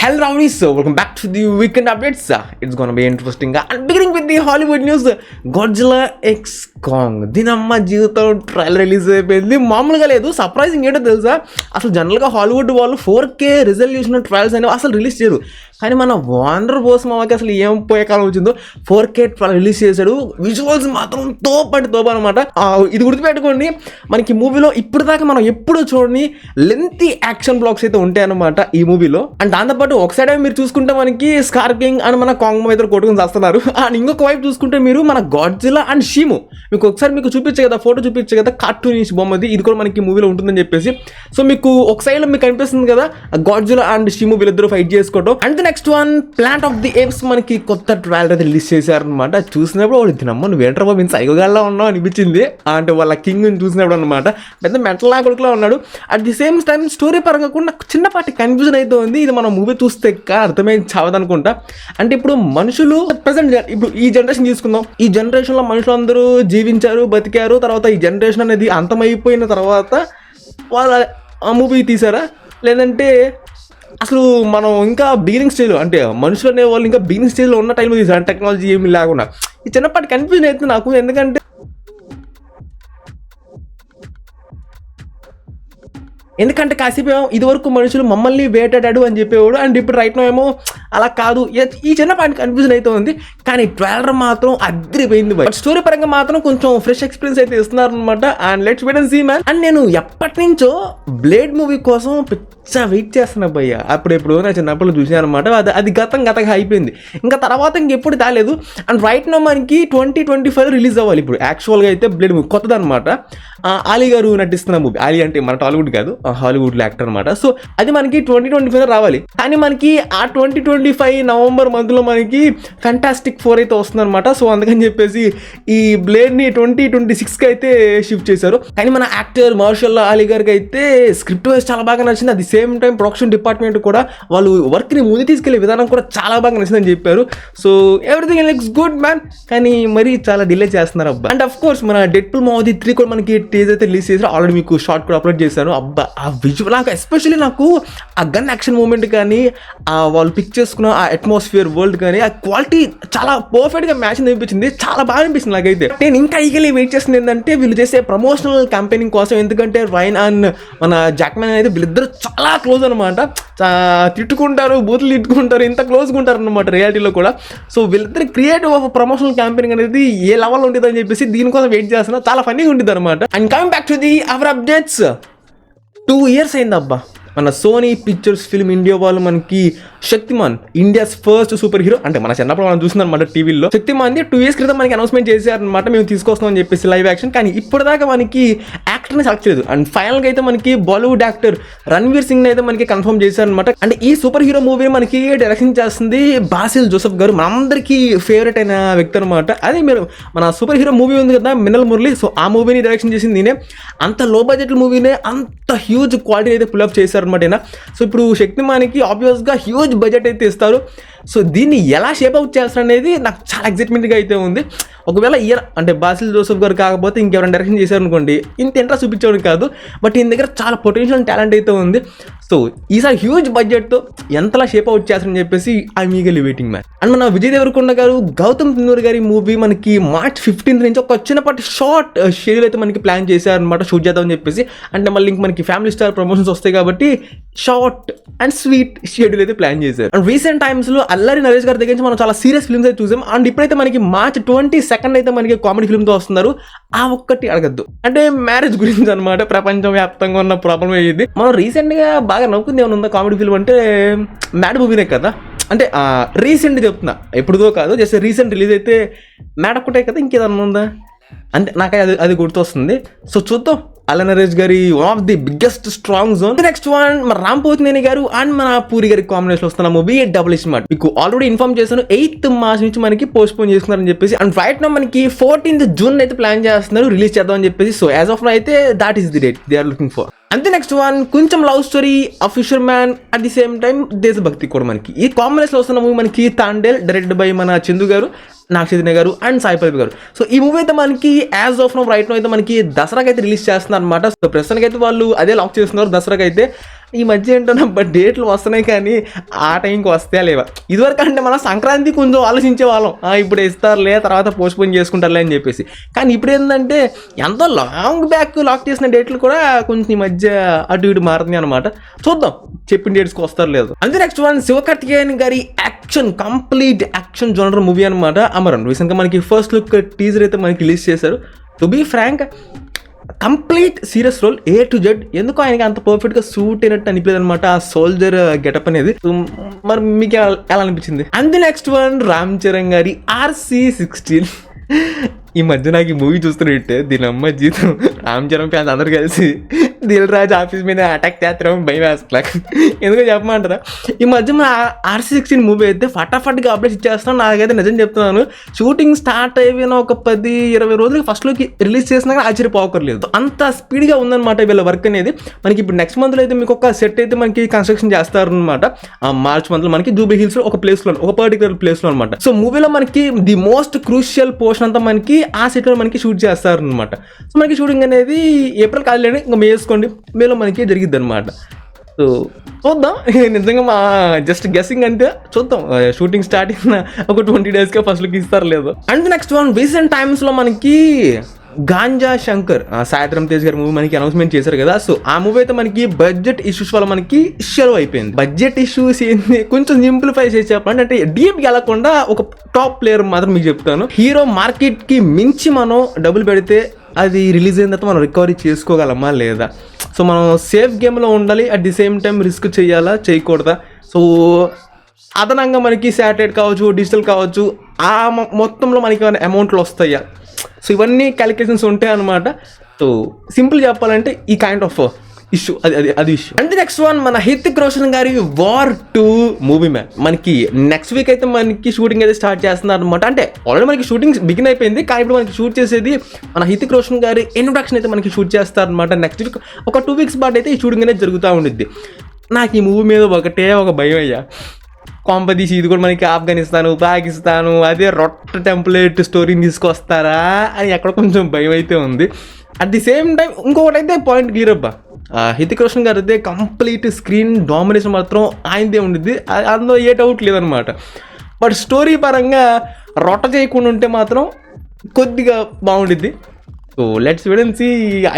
Hello Rowdies, welcome back to the weekend updates. It's gonna be interesting. And beginning with the Hollywood news, Godzilla X Kong. దీని అమ్మ జీవితం trailer release అయిపోయింది. మామూలుగా లేదు, surprising ఏంటో తెలుసా, అసలు జనరల్గా హాలీవుడ్ వాళ్ళు 4K రిజల్యూషన్ ట్రయల్స్ అనేవి అసలు రిలీజ్ చేయరు. కానీ మన వాండర్ బోస్ మామకి అసలు ఏం పోయే కాలం వచ్చిందో 4K ట్రయల్ రిలీజ్ చేశాడు. విజువల్స్ మాత్రం తోపు అనమాట. ఇది గుర్తుపెట్టుకోండి, మనకి మూవీలో ఇప్పుడు దాకా మనం ఎప్పుడు చూడని లెంతీ యాక్షన్ బ్లాక్స్ అయితే ఉంటాయన్నమాట ఈ మూవీలో. అండ్ దాంతోపాటు ఒక సైడ్ మీరు చూసుకుంటే మనకి స్కార్ కింగ్ అండ్ మన కాంగ్ ఇద్దరు కొట్టుకుని చేస్తున్నారు. అండ్ ఇంకొక వైపు చూసుకుంటే మీరు మన గాడ్జిల్లా అండ్ షీము మీకు ఒకసారి మీకు చూపించే కదా, ఫోటో చూపించే కదా, కార్టూనిష్ బొమ్మది, ఇది కూడా మనకి మూవీలో ఉంటుందని చెప్పేసి. సో మీకు ఒక సైడ్ లో మీకు కనిపిస్తుంది కదా గాడ్జిల్లా అండ్ షీము వీళ్ళిద్దరు ఫైట్ చేసుకోవడం. And next one plant of the apes మనకి కొత్త ట్రైలర్ అయితే రిలీజ్ చేశారనమాట. చూసినప్పుడు వాడు తినమ్మ నువ్వు ఏంటర్ బాబు ఇంత సైకోగాల్లా ఉన్నావు అనిపించింది. అంటే వాళ్ళ కింగ్ చూసినప్పుడు అనమాట పెద్ద మెంటల్ కొడుకులా ఉన్నాడు. At the same time story పరంగా కూడా నాకు చిన్నపాటి కన్ఫ్యూజన్ అయితే ఉంది. ఇది మనం మూవీ చూస్తే అర్థమైంది చావదనుకుంటా. అంటే ఇప్పుడు మనుషులు ప్రెసెంట్ ఇప్పుడు ఈ జనరేషన్ తీసుకుందాం, ఈ జనరేషన్ లో మనుషులు అందరూ జీవించారు, బతికారు. తర్వాత ఈ జనరేషన్ అనేది అంతమైపోయిన తర్వాత వాళ్ళ ఆ మూవీ తీసారా, లేదంటే అసలు మనం ఇంకా బిగినింగ్ స్టేజ్, అంటే మనుషులు అనే వాళ్ళు ఇంకా బిగినింగ్ స్టేజ్లో ఉన్న టైంలో తీసారు, టెక్నాలజీ ఏమి లేకుండా. ఈ చిన్నపాటి కన్ఫ్యూజన్ అయితే నాకు. ఎందుకంటే కాసేపు ఇది వరకు మనుషులు మమ్మల్ని వేటాడాడు అని చెప్పేవాడు, అండ్ ఇప్పుడు రైట్ నో ఏమో అలా కాదు. ఈ చిన్న పాయింట్ కన్ఫ్యూజన్ అయితే ఉంది. కానీ ట్రైలర్ మాత్రం అదిరిపోయింది. బట్ స్టోరీ పరంగా మాత్రం కొంచెం ఫ్రెష్ ఎక్స్పీరియన్స్ అయితే ఇస్తున్నారు అనమాట. And let's wait and see man. And నేను ఎప్పటి నుంచో బ్లేడ్ మూవీ కోసం వెయిట్ చేస్తున్నా భయ్య. అప్పుడెప్పుడు నా చిన్నప్పుడు చూసాను అనమాట. అది గతంగా అయిపోయింది, ఇంకా తర్వాత ఇంకెప్పుడు తాలేదు. అండ్ రైట్ నో మనకి 2025 రిలీజ్ అవ్వాలి. ఇప్పుడు యాక్చువల్గా అయితే బ్లేడ్ మూవీ కొత్తది అనమాట. ఆలీ గారు నటిస్తున్న మూవీ. ఆలీ అంటే మన టాలీవుడ్ కాదు, హాలీవుడ్ యాక్టర్ అనమాట. సో అది మనకి 2025 రావాలి. కానీ మనకి ఆ 2025 నవంబర్ మంత్లో మనకి ఫ్యాంటాస్టిక్ 4 అయితే వస్తుంది అనమాట. సో అందుకని చెప్పేసి ఈ బ్లేడ్ని 2026కి అయితే షిఫ్ట్ చేశారు. కానీ మన యాక్టర్ మార్షల్ ఆలీ గారికి అయితే స్క్రిప్ట్ వైజ్ చాలా బాగా నచ్చింది. అది సేమ్ టైం ప్రొడక్షన్ డిపార్ట్మెంట్ కూడా వాళ్ళు వర్క్ని ముందు తీసుకెళ్లే విధానం కూడా చాలా బాగా నచ్చిందని చెప్పారు. So everything looks good man. కానీ మరీ చాలా డిలే చేస్తున్నారు అబ్బా. అండ్ అఫ్ కోర్స్ మన డెడ్పూల్ మూవీ 3 కూడా మనకి టీజర్ అయితే రిలీజ్ చేశారు. ఆల్రెడీ మీకు షార్ట్ కూడా అప్లోడ్ చేశాను. అబ్బా ఆ విజువల్ నాకు ఎస్పెషల్లీ నాకు ఆ గన్ యాక్షన్ మూమెంట్ కానీ వాళ్ళు పిక్ చేసుకున్న ఆ అట్మాస్ఫియర్ వరల్డ్ కానీ ఆ క్వాలిటీ చాలా పర్ఫెక్ట్గా మ్యాచ్ అనిపించింది. చాలా బాగా అనిపిస్తుంది నాకైతే. నేను ఇంకా ఈగలీ వెయిట్ చేస్తుంది ఏంటంటే వీళ్ళు చేసే ప్రమోషనల్ క్యాంపెయినింగ్ కోసం. ఎందుకంటే రైన్ అండ్ మన జాక్మెన్ అనేది వీళ్ళిద్దరు చాలా క్లోజ్ అనమాట. తిట్టుకుంటారు, బూతులు తిట్టుకుంటారు, ఇంత క్లోజ్గా ఉంటారు అనమాట రియాలిటీలో కూడా. సో వీళ్ళిద్దరు క్రియేటివ్ ఆఫ్ ప్రమోషనల్ క్యాంపెయినింగ్ అనేది ఏ లెవెల్ ఉంటుంది అని చెప్పేసి దీనికోసం వెయిట్ చేస్తున్నా. చాలా ఫన్నీగా ఉంటుంది అనమాట. And coming back to the our updates, 2 years అయింది అబ్బా మన సోనీ పిక్చర్స్ ఫిల్మ్ ఇండియా వాళ్ళు మనకి Shaktimaan India's first super hero, అంటే మన చిన్నప్పుడు మనం చూస్తున్నాం అనమాట టీవీలో. శక్తిమాన్ 2 years క్రితం మనకి అనౌన్స్మెంట్ చేశారనమాట, మేము తీసుకొస్తాం అని చెప్పేసి లైవ్ యాక్షన్. కానీ ఇప్పటిదాకా మనకి యాక్టర్ని సెలెక్ట్ చేయలేదు. అండ్ ఫైనల్గా అయితే మనకి బాలీవుడ్ యాక్టర్ రణ్వీర్ సింగ్ అయితే మనకి కన్ఫర్మ్ చేశారనమాట. అంటే ఈ సూపర్ హీరో మూవీని మనకి డైరెక్షన్ చేస్తుంది బాసిల్ జోసెఫ్ గారు, మనందరికీ ఫేవరెట్ అయిన వ్యక్తి అనమాట. అదే మీరు మన సూపర్ హీరో మూవీ ఉంది కదా మిన్నల్ మురళి, సో ఆ మూవీని డైరెక్షన్ చేసింది నేనే. అంత లో బడ్జెట్ మూవీనే అంత హ్యూజ్ క్వాలిటీ అయితే పుల్అప్ చేశారనమాట. సో ఇప్పుడు శక్తిమానికి ఆబ్వియస్గా హ్యూజ్ బడ్జెట్ అయితే ఇస్తారు. సో దీన్ని ఎలా షేప్ అవుట్ చేస్తారు అనేది నాకు చాలా ఎక్సైట్మెంట్గా అయితే ఉంది. ఒకవేళ ఇయర్ అంటే బాసిల్ జోసెఫ్ గారు కాకపోతే ఇంకెవరైనా డైరెక్షన్ చేశారనుకోండి ఇంత ఇంట్రెస్ట్ చూపించేవాడు కాదు. బట్ ఈయన దగ్గర చాలా పొటెన్షియల్ టాలెంట్ అయితే ఉంది. సో ఈసారి హ్యూజ్ బడ్జెట్తో ఎంతలా షేప్ అవుట్ చేస్తారని చెప్పేసి I'm eagerly waiting man. And మన విజయ్ దేవరకొండ గారు గౌతమ్ తిన్నూరి గారి మూవీ మనకి March 15th నుంచి ఒక చిన్నపాటి షార్ట్ షెడ్యూల్ అయితే మనకి ప్లాన్ చేశారనమాట, షూట్ చేద్దామని చెప్పేసి. అంటే మళ్ళీ ఇంక మనకి ఫ్యామిలీ స్టార్ ప్రమోషన్స్ వస్తాయి కాబట్టి షార్ట్ అండ్ స్వీట్ షెడ్యూల్ అయితే ప్లాన్ చేశారు. అండ్ రీసెంట్ టైమ్స్లో అల్లరి నరేష్ గారి దగ్గర నుంచి మనం చాలా సీరియస్ ఫిల్మ్స్ అయితే చూసాం. అండ్ ఇప్పుడైతే మనకి March 22nd అయితే మనకి కామెడీ ఫిల్మ్తో వస్తున్నారు. ఆ ఒక్కటి అడగద్దు, అంటే మ్యారేజ్ గురించి అనమాట. ప్రపంచం వ్యాప్తంగా ఉన్న ప్రాబ్లం అయ్యింది. మనం రీసెంట్గా బాగా నవ్వుకుంది ఏమైనా ఉందా కామెడీ ఫిల్మ్ అంటే మ్యాడ్ మూవీనే కదా. అంటే రీసెంట్ చెప్తున్నా, ఎప్పుడుదో కాదు, జస్ట్ రీసెంట్ రిలీజ్ అయితే మ్యాడ్ ఒక్కటే కదా, ఇంకేదన్నా ఉందా అంటే నాకైతే అది గుర్తొస్తుంది. సో చూద్దాం. అల్ల నరేష్ గారి one of the biggest strong zone. Next one మన రామ్ పోతినేని గారు అండ్ మన పూరి గారి కాంబినేషన్ వస్తున్న మూవీ డబుల్ స్మార్ట్. మీకు ఆల్రెడీ ఇన్ఫార్మ్ చేశాను 8th March నుంచి మనకి పోస్ట్ పోన్ చేస్తున్నారని చెప్పేసి. అండ్ రైట్ నో మనకి 14th June అయితే ప్లాన్ చేస్తున్నారు రిలీజ్ చేద్దామని చెప్పేసి. సో యాజ్ ఆఫ్ నౌ అయితే that is the date they are looking for. అంతే నెక్స్ట్ వన్ కొంచెం love story, a fisherman, at the same time దేశభక్తి కూడా మనకి ఈ కాంబినేషన్ వస్తున్న మూవీ మనకి తాండేల్, డైరెక్ట్ బై మన చందు గారు, నాగ చైతన్య గారు అండ్ సాయి పల్లవి గారు. సో ఈ మూవీ అయితే మనకి as of now right now అయితే మనకి దసరాకి అయితే రిలీజ్ చేస్తున్నారు అనమాట. సో ప్రస్తుతానికి అయితే వాళ్ళు అదే లాక్ చేస్తున్నారు దసరాకి అయితే. ఈ మధ్య ఏంటో బట్ డేట్లు వస్తున్నాయి కానీ ఆ టైంకి వస్తాయా లేవా. ఇదివరకు అంటే మనం సంక్రాంతి కొంచెం ఆలోచించే వాళ్ళం, ఇప్పుడు ఇస్తారులే తర్వాత పోస్ట్పోన్ చేసుకుంటారులే అని చెప్పేసి. కానీ ఇప్పుడు ఏంటంటే ఎంతో లాంగ్ బ్యాక్ లాక్ చేసిన డేట్లు కూడా కొంచెం ఈ మధ్య అటు ఇటు మారుతున్నాయి అనమాట. చూద్దాం చెప్పిన డేట్స్కి వస్తారు లేదు. అంతే నెక్స్ట్ వన్ శివకార్తికేయన్ గారి action, complete action genre movie అనమాట అమరన్. రీసెంట్గా మనకి ఫస్ట్ లుక్ టీజర్ అయితే మనకి రిలీజ్ చేశారు. To be frank complete serious role A to Z. ఎందుకో ఆయనకి అంత పర్ఫెక్ట్గా సూట్ అయినట్టు అనిపించదు అనమాట ఆ సోల్జర్ గెటప్ అనేది. మరి మీకు ఎలా అనిపించింది? And the next one Ram Charan గారి RC16. ఈ మధ్య నాకు ఈ మూవీ చూస్తున్నట్టే దీని అమ్మ జీతం రామ్ చరణ్ ఫ్యాన్స్ అందరు కలిసి దిల్ రాజు ఆఫీస్ మీద అటాక్ చేస్తాం భయం వేస్తా. ఎందుకో చెప్పమంటారా, ఈ మధ్య మన RC16 మూవీ అయితే ఫటాఫట్గా అప్డేట్ ఇచ్చేస్తాం. నాకైతే నిజం చెప్తున్నాను, షూటింగ్ స్టార్ట్ అయిపోయిన ఒక 10-20 రోజులకి ఫస్ట్లోకి రిలీజ్ చేసినా కానీ ఆశ్చర్యపోకర్లేదు. అంత స్పీడ్గా ఉందన్నమాట వీళ్ళ వర్క్ అనేది. మనకి ఇప్పుడు నెక్స్ట్ మంత్లో అయితే మీకు ఒక సెట్ అయితే మనకి కన్స్ట్రక్షన్ చేస్తారనమాట. మార్చ్ మంత్లో మనకి జూబ్లీ హిల్స్ ఒక ప్లేస్లో, ఒక పర్టికులర్ ప్లేస్లో అనమాట. సో మూవీలో మనకి ది మోస్ట్ క్రూషియల్ పోర్షన్ అంతా మనకి ఆ సెట్లో మనకి షూట్ చేస్తారనమాట. సో మనకి షూటింగ్ అనేది ఏప్రిల్ కాదులేండి, ఇంకా మేలో మనకి జరిగిద్ది అనమాట. సో చూద్దాం, నిజంగా మా జస్ట్ గెస్సింగ్ అంటే చూద్దాం. షూటింగ్ స్టార్ట్ అయిన ఒక 20 daysకే ఫస్ట్కి ఇస్తారు లేదు. అండ్ నెక్స్ట్ వన్ రీసెంట్ టైమ్స్లో మనకి గాంజా శంకర్ సాయిధరం తేజ్ గారి మూవీ మనకి అనౌన్స్మెంట్ చేశారు కదా. సో ఆ మూవీ అయితే మనకి బడ్జెట్ ఇష్యూస్ వల్ల మనకి షెలవ్ అయిపోయింది. బడ్జెట్ ఇష్యూస్ ఏంది కొంచెం సింప్లిఫై చేసి చెప్పండి, అంటే డీప్ వెళ్ళకుండా ఒక టాప్ ప్లేయర్ మాత్రం మీకు చెప్తాను. హీరో మార్కెట్ కి మించి మనం డబ్బులు పెడితే అది రిలీజ్ అయిన తర్వాత మనం రికవరీ చేసుకోగలమా లేదా. సో మనం సేఫ్ గేమ్లో ఉండాలి, at the same time risk చేయాలా చేయకూడదా. సో అదనంగా మనకి శాటిలైట్ కావచ్చు, డిజిటల్ కావచ్చు, ఆ మొత్తంలో మనకి అమౌంట్లు వస్తాయా. సో ఇవన్నీ క్యాలిక్యులేషన్స్ ఉంటాయి అనమాట. సో సింపుల్ చెప్పాలంటే ఈ కైండ్ ఆఫ్ ఇష్యూ అది ఇష్యూ. అంటే నెక్స్ట్ వన్ మన హృతిక్ రోషన్ గారి వార్ 2 మూవీ మ్యాన్ మనకి నెక్స్ట్ వీక్ అయితే మనకి షూటింగ్ అయితే స్టార్ట్ చేస్తున్నారు అనమాట. అంటే ఆల్రెడీ మనకి షూటింగ్ బిగిన్ అయిపోయింది, కానీ ఇప్పుడు మనకి షూట్ చేసేది మన హృతిక్ రోషన్ గారి ఇంట్రొడక్షన్ అయితే మనకి షూట్ చేస్తారనమాట. నెక్స్ట్ వీక్ ఒక 2 weeks పాటు అయితే ఈ షూటింగ్ అనేది జరుగుతూ ఉండిద్ది. నాకు ఈ మూవీ మీద ఒకటే ఒక భయం అయ్యా, కాంపదీసి ఇది కూడా మనకి ఆఫ్ఘనిస్తాను, పాకిస్తాను అదే రొట్ట టెంప్లెట్ స్టోరీని తీసుకొస్తారా అని ఎక్కడ కొంచెం భయం అయితే ఉంది. అట్ ది సేమ్ టైం ఇంకొకటి అయితే పాయింట్ క్లియర్ అబ్బా, హృతిక్ రోషన్ గారు అయితే కంప్లీట్ స్క్రీన్ డామినేషన్ మాత్రం ఆయనదే ఉండిద్ది, అందులో ఏ డౌట్ లేదనమాట. బట్ స్టోరీ పరంగా రొట్ట చేయకుండా ఉంటే మాత్రం కొద్దిగా బాగుండిద్ది. So let's wait and see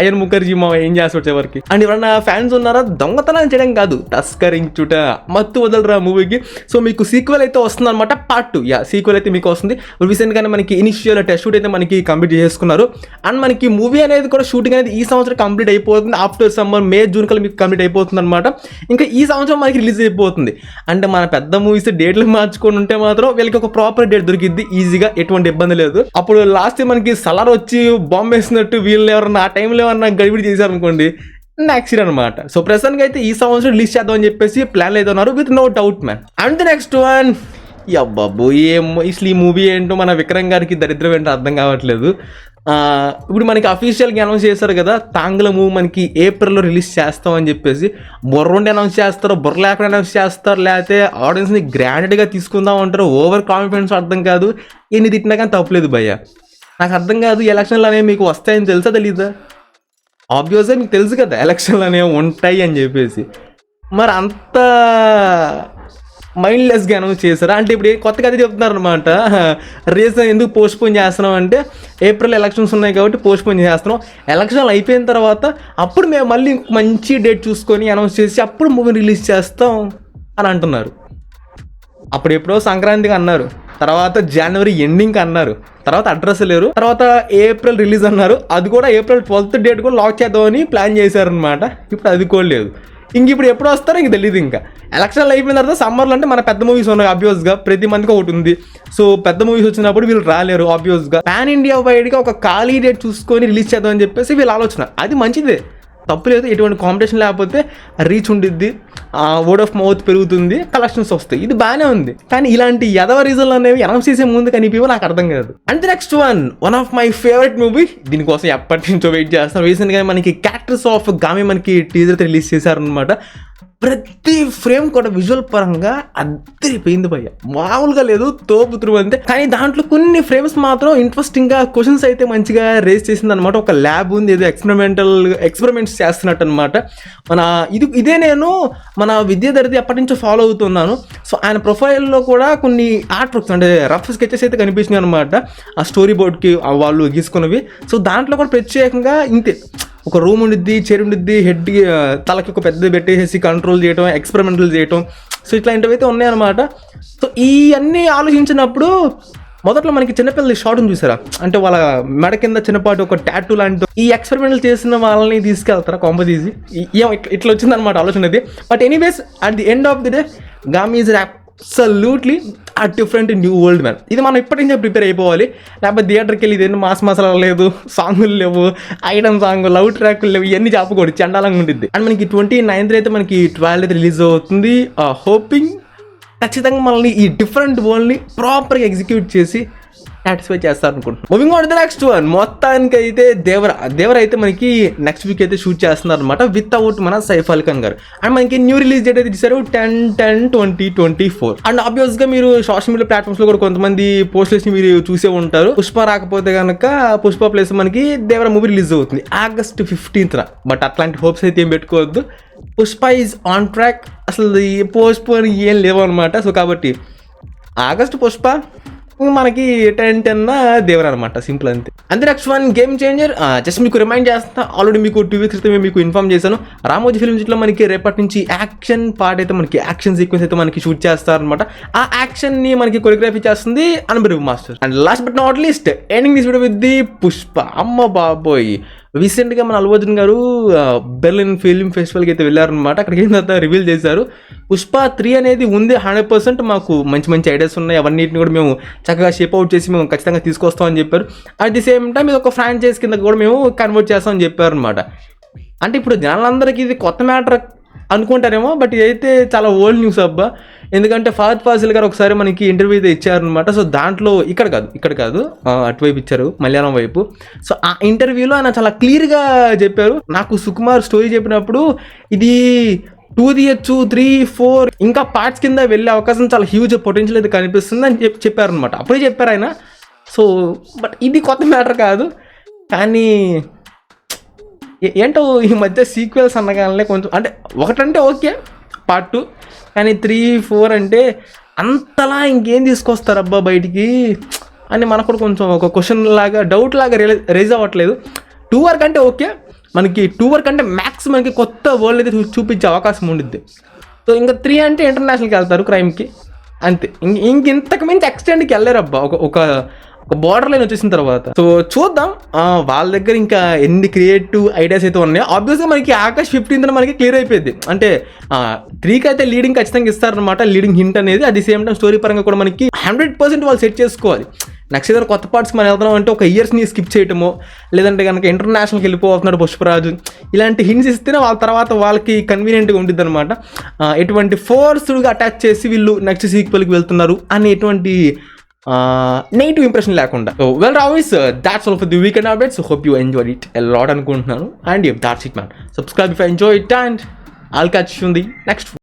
Ayan Mukerji మా ఏం చేస్తాడు వచ్చేవరకు. అండ్ ఎవరన్నా ఫ్యాన్స్ ఉన్నారా, దొంగతనం చేయడం కాదు తస్కరించుట మత్తు వదలరా మూవీకి. సో మీకు సీక్వెల్ అయితే వస్తుంది అనమాట, పార్ట్ 2. సీక్వెల్ అయితే మీకు వస్తుంది. రీసెంట్గానే మనకి ఇనిషియల్ టెస్ట్ షూట్ అయితే మనకి కంప్లీట్ చేసుకున్నారు. అండ్ మనకి మూవీ అనేది కూడా షూటింగ్ అనేది ఈ సంవత్సరం కంప్లీట్ అయిపోతుంది. ఆఫ్టర్ సమ్మర్ May June కల్లా మీకు కంప్లీట్ అయిపోతుంది అనమాట. ఇంకా ఈ సంవత్సరం మనకి రిలీజ్ అయిపోతుంది. అంటే మన పెద్ద మూవీస్ డేట్లు మార్చుకొని ఉంటే మాత్రం వీళ్ళకి ఒక ప్రాపర్ డేట్ దొరికిద్ది ఈజీగా, ఎటువంటి ఇబ్బంది లేదు. అప్పుడు లాస్ట్ మనకి సలార్ వచ్చి బాంబ్ వేసినట్టు వీళ్ళు ఎవరన్నా ఆ టైంలో ఏమన్నా గడిబిడి చేశారనుకోండి నెక్స్ట్ ఇయర్ అనమాట. సో ప్రస్తుతానికి అయితే ఈ సంవత్సరం రిలీజ్ చేద్దాం అని చెప్పేసి ప్లాన్లు అయితే ఉన్నారు, with no doubt man. And the next one అబ్బాబు అసలు ఈ మూవీ ఏంటో మన విక్రమ్ గారికి దరిద్రం ఏంటో అర్థం కావట్లేదు. ఇప్పుడు మనకి అఫీషియల్గా అనౌన్స్ చేస్తారు కదా, తాంగ్ల మూవీ మనకి ఏప్రిల్లో రిలీజ్ చేస్తామని చెప్పేసి. బుర్ర ఉండి అనౌన్స్ చేస్తారు, బుర్ర లేకుండా అనౌన్స్ చేస్తారు, లేకపోతే ఆడియన్స్ని గ్రాండెడ్గా తీసుకుందాం అంటారు. ఓవర్ కాన్ఫిడెన్స్ అర్థం కాదు. ఎన్ని తిట్టినా కానీ తప్పలేదు భయ్య, నాకు అర్థం కాదు. ఎలక్షన్లు అనేవి మీకు వస్తాయని తెలుసా తెలీదా? ఆబ్వియస్గా మీకు తెలుసు కదా ఎలక్షన్లు అనేవి ఉంటాయి అని చెప్పేసి. మరి అంత మైండ్లెస్గా అనౌన్స్ చేశారా అంటే ఇప్పుడు కొత్తగా అదే చెప్తున్నారు అనమాట. రీజన్ ఎందుకు పోస్ట్పోన్ చేస్తున్నాం అంటే ఏప్రిల్ ఎలక్షన్స్ ఉన్నాయి కాబట్టి పోస్ట్పోన్ చేస్తున్నాం. ఎలక్షన్లు అయిపోయిన తర్వాత అప్పుడు మేము మళ్ళీ మంచి డేట్ చూసుకొని అనౌన్స్ చేసి అప్పుడు మూవీ రిలీజ్ చేస్తాం అని అంటున్నారు. అప్పుడు ఎప్పుడో సంక్రాంతికి అన్నారు, తర్వాత జనవరి ఎండింగ్కి అన్నారు, తర్వాత అడ్రస్ లేరు, తర్వాత ఏప్రిల్ రిలీజ్ అన్నారు. అది కూడా ఏప్రిల్ 12th డేట్ కూడా లాక్ చేద్దామని ప్లాన్ చేశారనమాట. ఇప్పుడు అది కూడా లేదు. ఇంక ఇప్పుడు ఎప్పుడు వస్తారో ఇంక తెలియదు. ఇంకా ఎలక్షన్లు అయిపోయిన తర్వాత సమ్మర్లో అంటే మన పెద్ద మూవీస్ ఉన్నాయి ఆబ్వియస్గా, ప్రతి మంత్కి ఒకటి ఉంది. సో పెద్ద మూవీస్ వచ్చినప్పుడు వీళ్ళు రాలేరు ఆబ్వియస్గా. పాన్ ఇండియా వైడ్గా ఒక ఖాళీ డేట్ చూసుకొని రిలీజ్ చేద్దామని చెప్పేసి వీళ్ళ ఆలోచన. అది మంచిదే, తప్పులేదు. ఎటువంటి కాంపిటీషన్ లేకపోతే రీచ్ ఉండిద్ది, వర్డ్ ఆఫ్ మౌత్ పెరుగుతుంది, కలెక్షన్స్ వస్తాయి, ఇది బాగానే ఉంది. కానీ ఇలాంటి ఎదవ రీజన్లు అనేవి అనౌన్స్ చేసే ముందు కనిపివో నాకు అర్థం కాదు. And next one of my favourite movie, దీనికోసం ఎప్పటి నుంచో వెయిట్ చేస్తాను. రీసెంట్గా మనకి క్యారెక్టర్స్ ఆఫ్ గామి మనకి టీజర్ రిలీజ్ చేశారనమాట. ప్రతి ఫ్రేమ్ కూడా విజువల్ పరంగా అద్దరిపోయింది భయ్య, మామూలుగా లేదు, తోపుతురు అంతే. కానీ దాంట్లో కొన్ని ఫ్రేమ్స్ మాత్రం ఇంట్రెస్టింగ్ గా క్వశ్చన్స్ అయితే మంచిగా రేస్ చేసింది అనమాట. ఒక ల్యాబ్ ఉంది, ఏదో ఎక్స్పెరిమెంట్స్ చేస్తున్నట్టు అనమాట. ఇదే నేను మన విద్యాధరిది ఎప్పటి నుంచో ఫాలో అవుతున్నాను. సో ఆయన ప్రొఫైల్లో కూడా కొన్ని ఆర్ట్ వర్క్స్ అంటే రఫ్ స్కెచెస్ అయితే కనిపించినాయి అనమాట, ఆ స్టోరీ బోర్డ్కి వాళ్ళు గీసుకున్నవి. సో దాంట్లో కూడా ప్రత్యేకంగా ఇంతే, ఒక రూమ్ ఉండిద్ది, చైర్ ఉండిద్ది, హెడ్కి తలకి ఒక పెద్దది పెట్టేసి కంట్రోల్ చేయడం, ఎక్స్పెరిమెంటల్ చేయడం, సో ఇట్లాంటివి అయితే ఉన్నాయన్నమాట. సో ఇవన్నీ ఆలోచించినప్పుడు మొదట్లో మనకి చిన్నపిల్లలు షార్ట్ని చూసారా, అంటే వాళ్ళ మెడ కింద చిన్నపాటి ఒక టాటూ లాంటి ఈ ఎక్స్పెరిమెంటల్ చేసిన వాళ్ళని తీసుకెళ్తారా కొంప తీసి, ఇట్లా వచ్చిందనమాట ఆలోచన అది. But anyways at the end of the day Gaami is absolutely a different new world man. ఇది మనం ఇప్పటి నుంచే ప్రిపేర్ అయిపోవాలి, లేకపోతే థియేటర్కి వెళ్ళి ఇదేంటి మాస్ మసాలా లేదు, సాంగులు లేవు, ఐటమ్ సాంగ్, లవ్ ట్రాక్లు లేవు, ఇవన్నీ చెప్పకూడదు, చండాలంగా ఉంటుంది. అండ్ మనకి 29th అయితే మనకి 12th అయితే రిలీజ్ అవుతుంది. హోపింగ్ ఖచ్చితంగా మనల్ని ఈ డిఫరెంట్ వరల్డ్ని ప్రాపర్గా ఎగ్జిక్యూట్ చేసి సాటిస్ఫై చేస్తారు అనుకుంటున్నాను. Moving on to the next one, మొత్తానికి అయితే దేవర అయితే మనకి నెక్స్ట్ వీక్ అయితే షూట్ చేస్తున్నారు అనమాట వితౌట్ మన సైఫ్ అలీ ఖాన్ గారు. అండ్ మనకి న్యూ రిలీజ్ డేట్ అయితే ఇచ్చారు 10/10/2024. అండ్ ఆబ్వియస్ గా మీరు సోషల్ మీడియా ప్లాట్ఫామ్స్ లో కూడా కొంతమంది పోస్టర్స్ ని మీరు చూసే ఉంటారు. పుష్ప రాకపోతే కనుక పుష్ప ప్లేస్ మనకి దేవర మూవీ రిలీజ్ అవుతుంది August 15th. బట్ అట్లాంటి హోప్స్ అయితే ఏం పెట్టుకోవద్దు, పుష్ప ఈజ్ ఆన్ ట్రాక్, అసలు పోస్ట్ పోన్ ఏం లేవు అనమాట. సో కాబట్టి ఆగస్ట్ పుష్ప, మనకి 10/10 దేవర అనమాట, సింపుల్ అంతే. అంతే next one game changer. Just మీకు రిమైండ్ చేస్తా, ఆల్రెడీ మీకు 2 weeks క్రితమే మీకు ఇన్ఫార్మ్ చేశాను, రామోజీ ఫిల్మ్ సిటీలో మనకి రేపటి నుంచి యాక్షన్ పార్ట్ అయితే మనకి యాక్షన్ సీక్వెన్స్ అయితే మనకి షూట్ చేస్తారనమాట. ఆ యాక్షన్ ని మనకి కొరియోగ్రఫీ చేస్తుంది Anubhav master. And last but not least ending this video with the Pushpa. అమ్మ బాబోయ్, రీసెంట్గా మన అల్లు అర్జున్ గారు బెర్లిన్ ఫిల్మ్ ఫెస్టివల్కి అయితే వెళ్ళారనమాట. అక్కడికి వెళ్ళిన తర్వాత రివీల్ చేశారు పుష్ప 3 అనేది ఉంది 100%, మాకు మంచి మంచి ఐడియాస్ ఉన్నాయి, అవన్నిటిని కూడా మేము చక్కగా షేప్ అవుట్ చేసి మేము ఖచ్చితంగా తీసుకొస్తామని చెప్పారు. అట్ ది సేమ్ టైం ఇది ఒక ఫ్రాంచైజ్ కింద కూడా మేము కన్వర్ట్ చేస్తామని చెప్పారు అనమాట. అంటే ఇప్పుడు జనాలందరికీ ఇది కొత్త మ్యాటర్ అనుకుంటారేమో, బట్ ఇదైతే చాలా ఓల్డ్ న్యూస్ అబ్బా. ఎందుకంటే ఫహద్ ఫాసిల్ గారు ఒకసారి మనకి ఇంటర్వ్యూ అయితే ఇచ్చారనమాట. సో దాంట్లో ఇక్కడ కాదు అటువైపు ఇచ్చారు, మలయాళం వైపు. సో ఆ ఇంటర్వ్యూలో ఆయన చాలా క్లియర్గా చెప్పారు, నాకు సుకుమార్ స్టోరీ చెప్పినప్పుడు ఇది 2 తీయచ్చు, 3, 4 ఇంకా పార్ట్స్ కింద వెళ్ళే అవకాశం చాలా హ్యూజ్ పొటెన్షియల్ అయితే కనిపిస్తుంది అని చెప్పారనమాట. అప్పుడే చెప్పారు ఆయన. సో బట్ ఇది కొత్త మ్యాటర్ కాదు, కానీ ఏంటో ఈ మధ్య సీక్వెల్స్ అనగానే కొంచెం అంటే ఒకటంటే ఓకే పార్ట్ 2, కానీ 3, 4 అంటే అంతలా ఇంకేం తీసుకొస్తారబ్బా బయటికి అని మనకు కూడా కొంచెం ఒక క్వశ్చన్ లాగా, డౌట్ లాగా రైజ్ అవ్వట్లేదు. 2 వరకు అంటే ఓకే, మనకి 2 వరకు అంటే మ్యాక్స్ మనకి కొత్త వరల్డ్ అయితే చూపించే అవకాశం ఉండిద్ది. సో ఇంకా 3 అంటే ఇంటర్నేషనల్కి వెళ్తారు క్రైమ్కి, అంతే. ఇంతకు మించి ఎక్స్టెండ్కి వెళ్ళారబ్బా ఒక బార్డర్ లైన్ వచ్చేసిన తర్వాత. సో చూద్దాం వాళ్ళ దగ్గర ఇంకా ఎన్ని క్రియేటివ్ ఐడియాస్ అయితే ఉన్నాయో. ఆబ్వియస్గా మనకి ఆగస్ట్ 15th మనకి క్లియర్ అయిపోయింది, అంటే 3కి అయితే లీడింగ్ ఖచ్చితంగా ఇస్తారనమాట, లీడింగ్ హింట్ అనేది. At the same time story పరంగా కూడా మనకి 100% వాళ్ళు సెట్ చేసుకోవాలి. నెక్స్ట్ ఏదైనా కొత్త పార్ట్స్కి మనం వెళ్తున్నాం అంటే ఒక ఇయర్స్ని స్కిప్ చేయటమో, లేదంటే కనుక ఇంటర్నేషనల్కి వెళ్ళిపోతున్నాడు పుష్పరాజు, ఇలాంటి హింట్స్ ఇస్తేనే వాళ్ళ తర్వాత వాళ్ళకి కన్వీనియంట్గా ఉంటుంది అనమాట. ఎటువంటి ఫోర్స్డ్గా అటాచ్ చేసి వీళ్ళు నెక్స్ట్ సీక్వెల్కి వెళ్తున్నారు అని ఎటువంటి నెగిటివ్ ఇంప్రెషన్ లేకుండా. సో వెల్ రావిస్ that's all for the weekend updates. Hope you enjoy it a lot అనుకుంటున్నాను. And if that's it man, subscribe if I enjoy it, and I'll catch you in the next one.